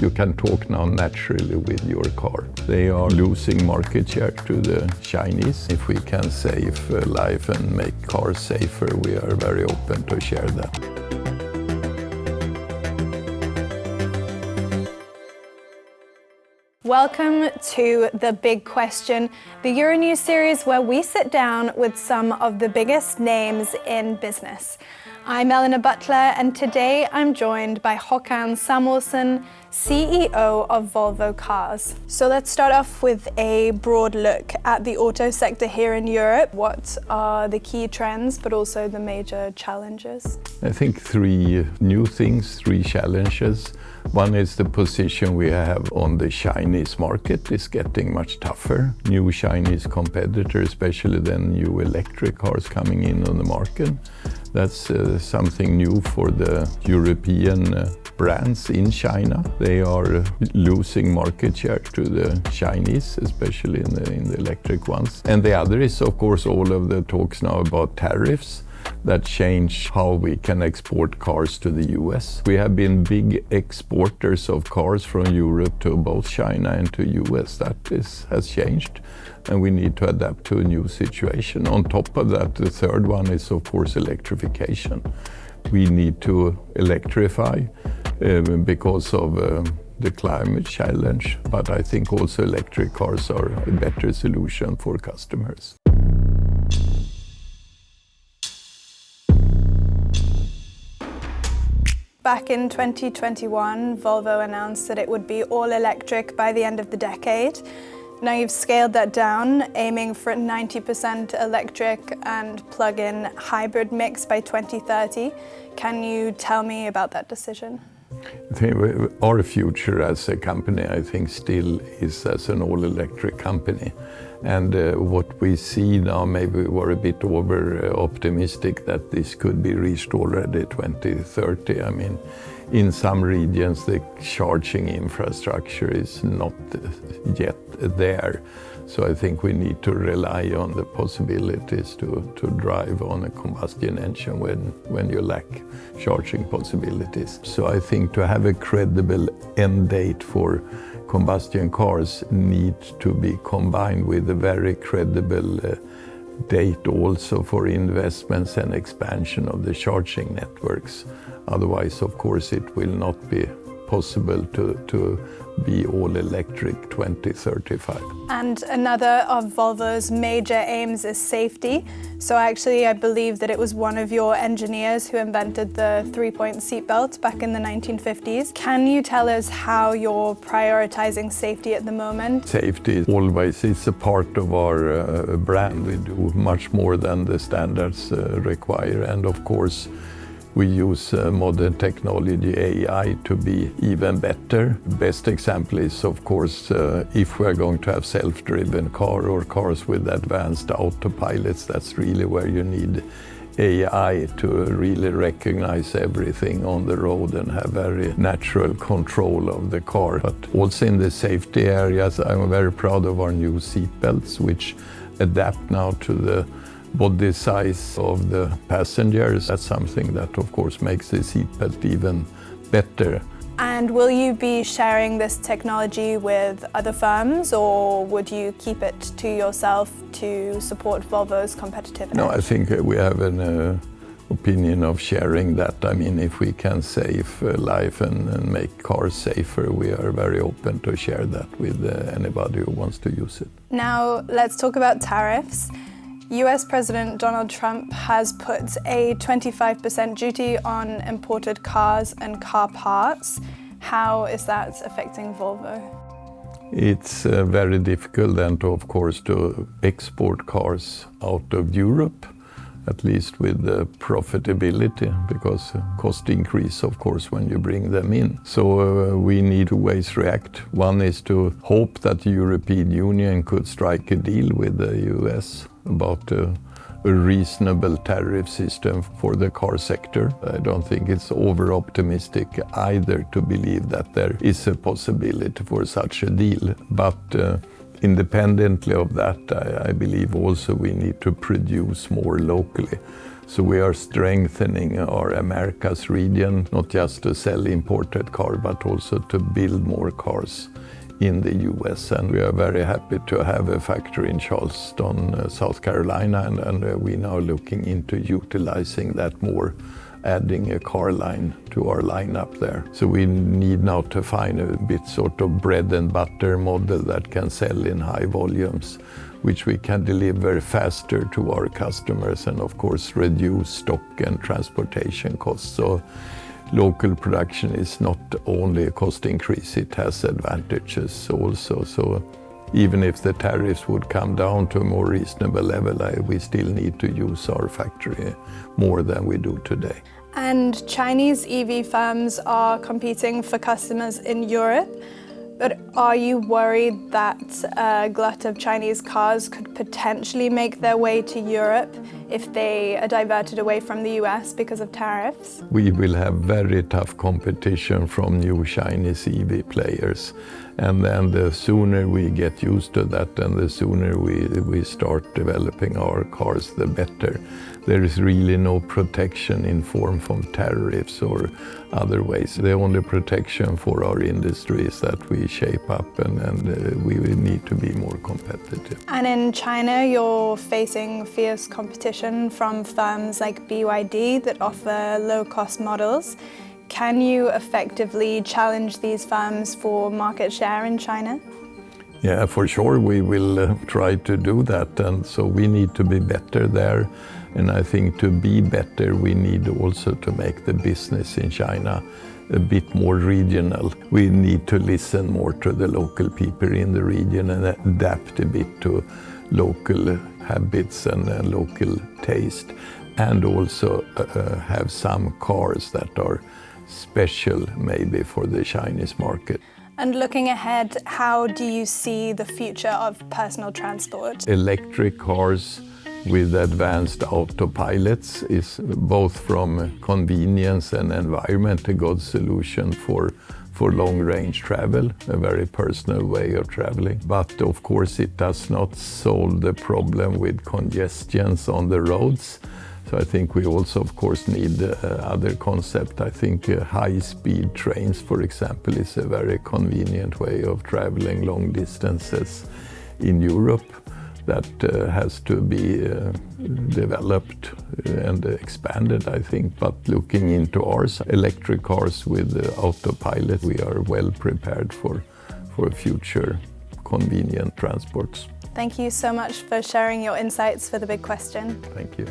You can talk now naturally with your car. They are losing market share to the Chinese. If we can save life and make cars safer, we are very open to share that. Welcome to The Big Question, the Euronews series where we sit down with some of the biggest names in business. I'm Eleanor Butler, and today I'm joined by Håkan Samuelsson, CEO of Volvo Cars. So let's start off with a broad look at the auto sector here in Europe. What are the key trends, but also the major challenges? I think three new things, three challenges. One is the position we have on the Chinese market is getting much tougher. New Chinese competitors, especially then new electric cars coming in on the market. That's something new for the European brands in China. They are losing market share to the Chinese, especially in the electric ones. And the other is, of course, all of the talks now about tariffs that change how we can export cars to the US. We have been big exporters of cars from Europe to both China and to US. That has changed, and we need to adapt to a new situation. On top of that, the third one is, of course, electrification. We need to electrify because of the climate challenge, but I think also electric cars are a better solution for customers. Back in 2021, Volvo announced that it would be all electric by the end of the decade. Now you've scaled that down, aiming for a 90% electric and plug-in hybrid mix by 2030. Can you tell me about that decision? Our future as a company, I think, still is as an all-electric company. And what we see now, maybe we were a bit over-optimistic that this could be reached already 2030. I mean, in some regions, the charging infrastructure is not yet there. So I think we need to rely on the possibilities to drive on a combustion engine when you lack charging possibilities. So I think to have a credible end date for combustion cars need to be combined with a very credible date also for investments and expansion of the charging networks. Otherwise, of course, it will not be possible to be all electric 2035. And another of Volvo's major aims is safety. So actually, I believe that it was one of your engineers who invented the three-point seatbelt back in the 1950s. Can you tell us how you're prioritizing safety at the moment? Safety always is a part of our brand. We do much more than the standards require. And of course, we use modern technology, AI, to be even better. The best example is, of course, if we're going to have self-driven car or cars with advanced autopilots, that's really where you need AI to really recognize everything on the road and have very natural control of the car. But also in the safety areas, I'm very proud of our new seatbelts, which adapt now to the body size of the passengers. That's something that, of course, makes the seatbelt even better. And will you be sharing this technology with other firms, or would you keep it to yourself to support Volvo's competitiveness? No, I think we have an opinion of sharing that. I mean, if we can save life and make cars safer, we are very open to share that with anybody who wants to use it. Now, let's talk about tariffs. US President Donald Trump has put a 25% duty on imported cars and car parts. How is that affecting Volvo? It's very difficult then, of course, to export cars out of Europe, at least with the profitability, because cost increase, of course, when you bring them in. So we need two ways to react. One is to hope that the European Union could strike a deal with the US about a reasonable tariff system for the car sector. I don't think it's over-optimistic either to believe that there is a possibility for such a deal. But independently of that, I believe also we need to produce more locally. So we are strengthening our Americas region, not just to sell imported cars, but also to build more cars in the US. And we are very happy to have a factory in Charleston, South Carolina, and we're now looking into utilizing that more, adding a car line to our lineup there. So we need now to find a bit sort of bread and butter model that can sell in high volumes, which we can deliver faster to our customers and of course reduce stock and transportation costs. So local production is not only a cost increase, it has advantages also. So even if the tariffs would come down to a more reasonable level, we still need to use our factory more than we do today. And Chinese EV firms are competing for customers in Europe, but are you worried that a glut of Chinese cars could potentially make their way to Europe if they are diverted away from the US because of tariffs? We will have very tough competition from new Chinese EV players. And then the sooner we get used to that and the sooner we start developing our cars, the better. There is really no protection in form from tariffs or other ways. The only protection for our industry is that we shape up and we need to be more competitive. And in China, you're facing fierce competition from firms like BYD that offer low-cost models. Can you effectively challenge these firms for market share in China? Yeah, for sure we will try to do that, and so we need to be better there. And I think to be better, we need also to make the business in China a bit more regional. We need to listen more to the local people in the region and adapt a bit to local habits and local taste, and also have some cars that are special maybe for the Chinese market. And looking ahead, how do you see the future of personal transport? Electric cars with advanced autopilots is both from convenience and environment a good solution for long-range travel, a very personal way of traveling. But of course it does not solve the problem with congestions on the roads. So I think we also, of course, need other concept. I think high-speed trains, for example, is a very convenient way of traveling long distances in Europe that has to be developed and expanded, I think. But looking into ours, electric cars with autopilot, we are well prepared for future convenient transports. Thank you so much for sharing your insights for The Big Question. Thank you.